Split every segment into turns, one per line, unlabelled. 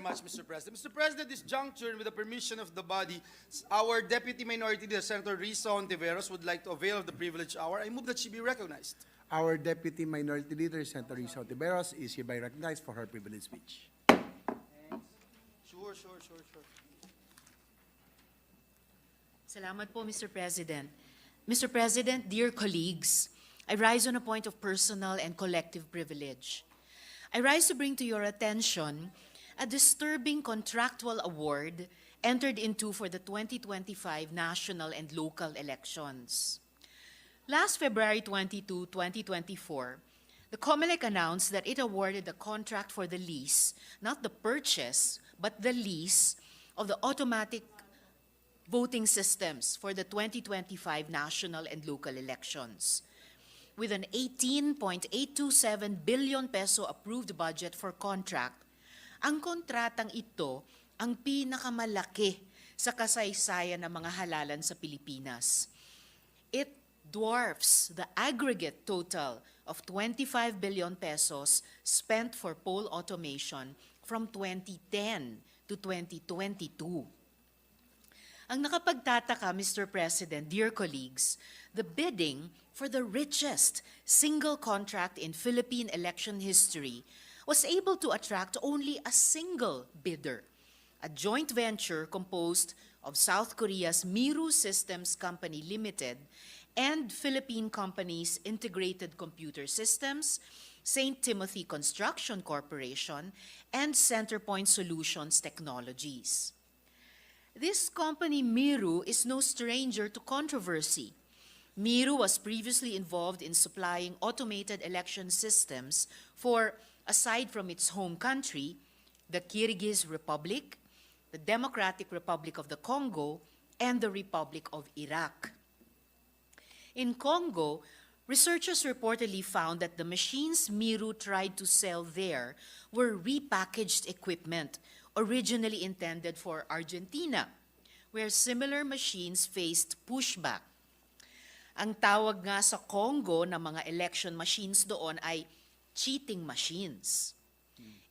much, Mr. President. Mr. President, this juncture, with the permission of the body, our Deputy Minority Leader, Senator Risa Ontiveros, would like to avail of the privileged hour. I move that she be recognized.
Our Deputy Minority Leader, Senator Risa Ontiveros, is hereby recognized for her privileged speech.
Sure.
Salamat po, Mr. President. Mr. President, dear colleagues, I rise on a point of personal and collective privilege. I rise to bring to your attention a disturbing contractual award entered into for the 2025 national and local elections. Last February 22, 2024, the COMELEC announced that it awarded the contract for the lease, not the purchase, but the lease of the automatic voting systems for the 2025 national and local elections. With an 18.827 billion peso approved budget for contract, ang kontratang ito ang pinakamalaki sa kasaysayan ng mga halalan sa Pilipinas. It dwarfs the aggregate total of 25 billion pesos spent for poll automation from 2010 to 2022. Ang nakapagtataka, Mr. President, dear colleagues, the bidding for the richest single contract in Philippine election history was able to attract only a single bidder, a joint venture composed of South Korea's Miru Systems Company Limited and Philippine companies Integrated Computer Systems, St. Timothy Construction Corporation, and Centerpoint Solutions Technologies. This company, Miru, is no stranger to controversy. Miru was previously involved in supplying automated election systems for, aside from its home country, the Kyrgyz Republic, the Democratic Republic of the Congo, and the Republic of Iraq. In Congo, researchers reportedly found that the machines Miru tried to sell there were repackaged equipment originally intended for Argentina, where similar machines faced pushback. Ang tawag nga sa Congo ng mga election machines doon ay cheating machines.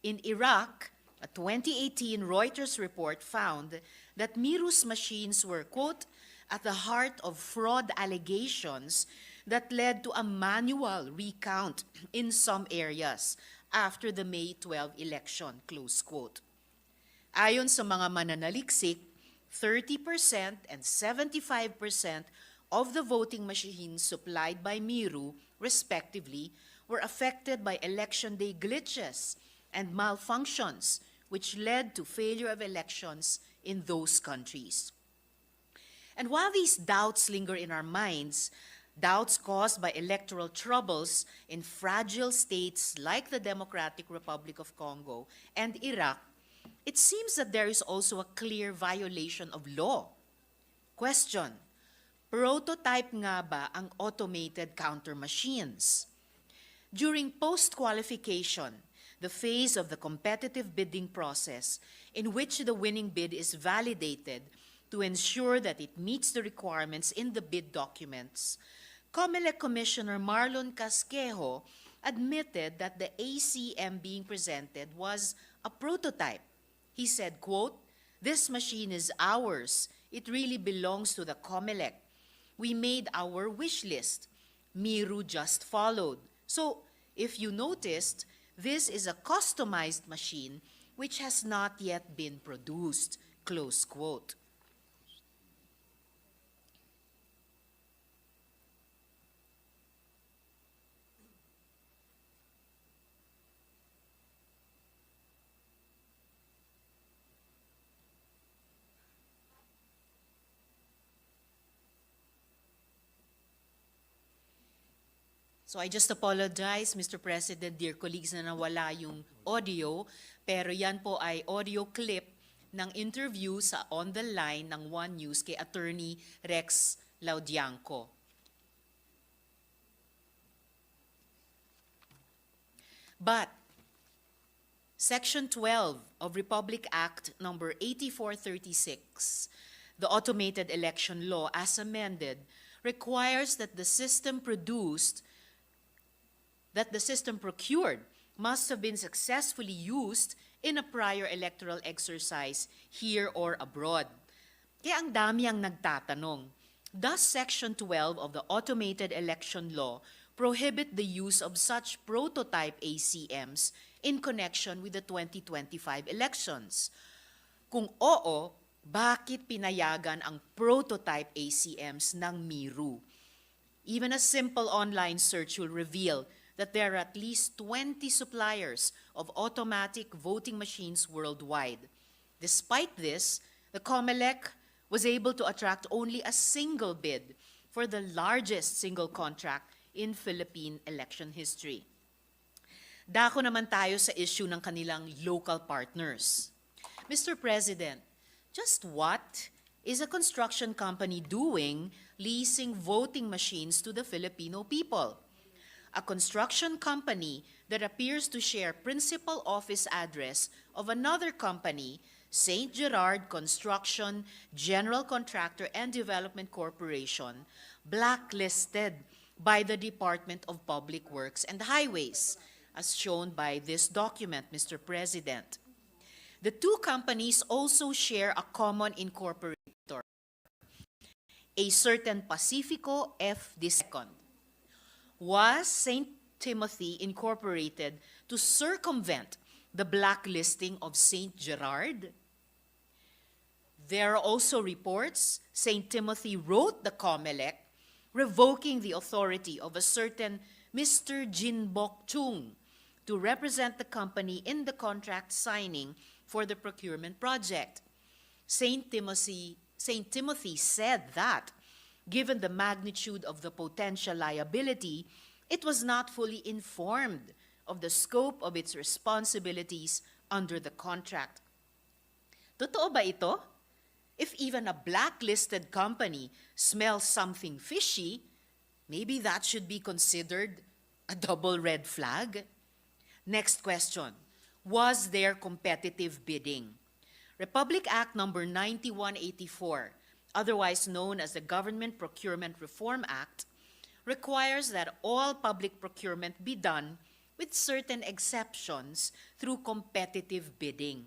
In Iraq, a 2018 Reuters report found that Miru's machines were, quote, at the heart of fraud allegations that led to a manual recount in some areas after the May 12 election, close quote. Ayon sa mga mananaliksik, 30% and 75% of the voting machines supplied by Miru, respectively, were affected by election day glitches and malfunctions, which led to failure of elections in those countries. And while these doubts linger in our minds, doubts caused by electoral troubles in fragile states like the Democratic Republic of Congo and Iraq, it seems that there is also a clear violation of law. Question: prototype nga ba ang automated counter machines? During post-qualification, the phase of the competitive bidding process in which the winning bid is validated to ensure that it meets the requirements in the bid documents, COMELEC Commissioner Marlon Casquejo admitted that the ACM being presented was a prototype. He said, quote, "This machine is ours. It really belongs to the COMELEC. We made our wish list. Miru just followed. So, if you noticed, this is a customized machine which has not yet been produced," close quote. So I just apologize, Mr. President, dear colleagues, na nawala yung audio, pero yan po ay audio clip ng interview sa On the Line ng One News kay Attorney Rex Laudianco. But Section 12 of Republic Act number 8436, the Automated Election Law as amended, requires that the system procured must have been successfully used in a prior electoral exercise here or abroad. Kaya ang dami ang nagtatanong, does Section 12 of the Automated Election Law prohibit the use of such prototype ACMs in connection with the 2025 elections? Kung oo, bakit pinayagan ang prototype ACMs ng Miru? Even a simple online search will reveal that there are at least 20 suppliers of automatic voting machines worldwide. Despite this, the COMELEC was able to attract only a single bid for the largest single contract in Philippine election history. Dako naman tayo sa issue ng kanilang local partners. Mr. President, just what is a construction company doing leasing voting machines to the Filipino people? A construction company that appears to share principal office address of another company, St. Gerard Construction General Contractor and Development Corporation, blacklisted by the Department of Public Works and Highways, as shown by this document, Mr. President. The two companies also share a common incorporator, a certain Pacifico F. II. Was St. Timothy incorporated to circumvent the blacklisting of St. Gerard? There are also reports St. Timothy wrote the COMELEC revoking the authority of a certain Mr. Jin Bok Chung to represent the company in the contract signing for the procurement project. St. Timothy said that, given the magnitude of the potential liability, it was not fully informed of the scope of its responsibilities under the contract. Totoo ba ito? If even a blacklisted company smells something fishy, maybe that should be considered a double red flag. Next question. Was there competitive bidding? Republic Act Number 9184, otherwise known as the Government Procurement Reform Act, requires that all public procurement be done with certain exceptions through competitive bidding.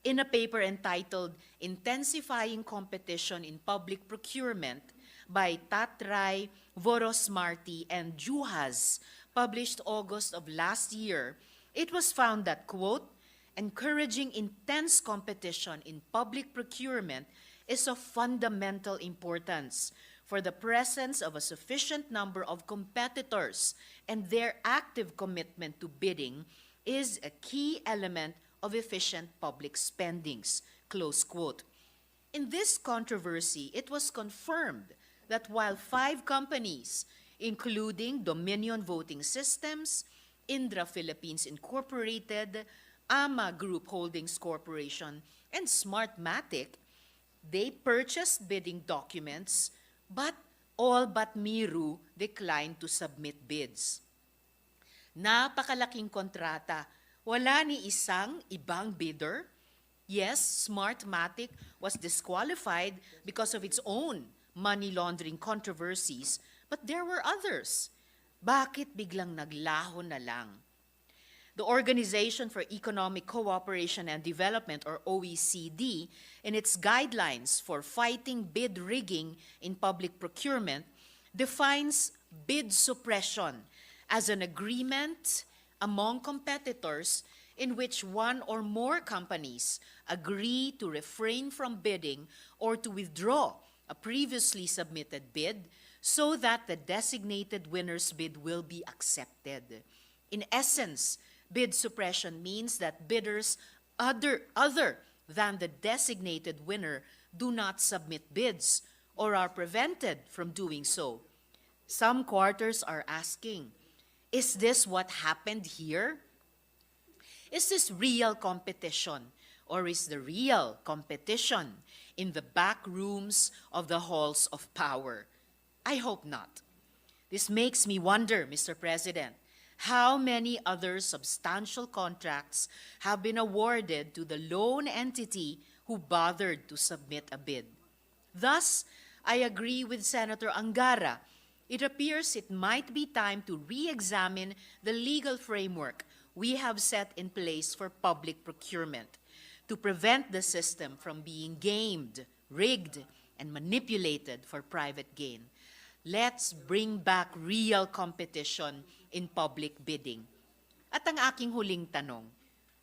In a paper entitled Intensifying Competition in Public Procurement by Tatray, Vorosmarty, and Juhas, published August of last year, it was found that, quote, encouraging intense competition in public procurement is of fundamental importance for the presence of a sufficient number of competitors, and their active commitment to bidding is a key element of efficient public spendings, close quote. In this controversy, it was confirmed that while 5 companies, including Dominion Voting Systems, Indra Philippines Incorporated, AMA Group Holdings Corporation, and Smartmatic, they purchased bidding documents, but all but Miru declined to submit bids. Napakalaking kontrata. Wala ni isang ibang bidder. Yes, Smartmatic was disqualified because of its own money laundering controversies, but there were others. Bakit biglang naglaho na lang? The Organization for Economic Cooperation and Development, or OECD, in its guidelines for fighting bid rigging in public procurement, defines bid suppression as an agreement among competitors in which one or more companies agree to refrain from bidding or to withdraw a previously submitted bid so that the designated winner's bid will be accepted. In essence, bid suppression means that bidders other than the designated winner do not submit bids or are prevented from doing so. Some quarters are asking, is this what happened here? Is this real competition, or is the real competition in the back rooms of the halls of power? I hope not. This makes me wonder, Mr. President, how many other substantial contracts have been awarded to the lone entity who bothered to submit a bid. Thus, I agree with Senator Angara. It appears it might be time to re-examine the legal framework we have set in place for public procurement to prevent the system from being gamed, rigged, and manipulated for private gain. Let's bring back real competition in public bidding. At ang aking huling tanong,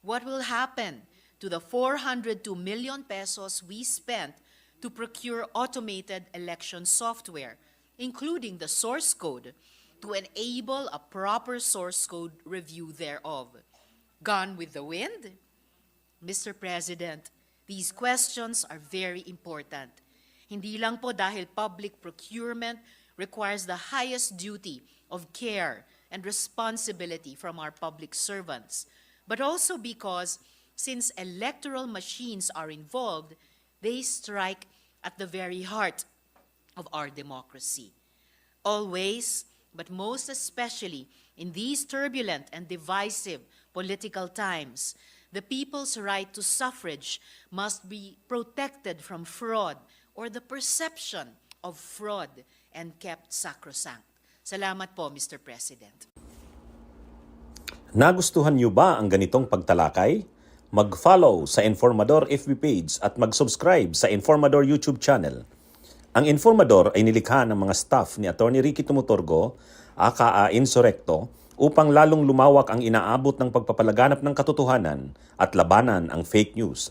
what will happen to the 402 million pesos we spent to procure automated election software, including the source code, to enable a proper source code review thereof? Gone with the wind? Mr. President, these questions are very important. Hindi lang po dahil public procurement requires the highest duty of care and responsibility from our public servants, but also because since electoral machines are involved, they strike at the very heart of our democracy. Always, but most especially in these turbulent and divisive political times, the people's right to suffrage must be protected from fraud or the perception of fraud and kept sacrosanct. Salamat po, Mr. President.
Nagustuhan niyo ba ang ganitong pagtalakay? Mag-follow sa Informador FB page at mag-subscribe sa Informador YouTube channel. Ang Informador ay nilikha ng mga staff ni Atty. Ricky Tumutorgo, aka Insurrecto, upang lalong lumawak ang inaabot ng pagpapalaganap ng katotohanan at labanan ang fake news.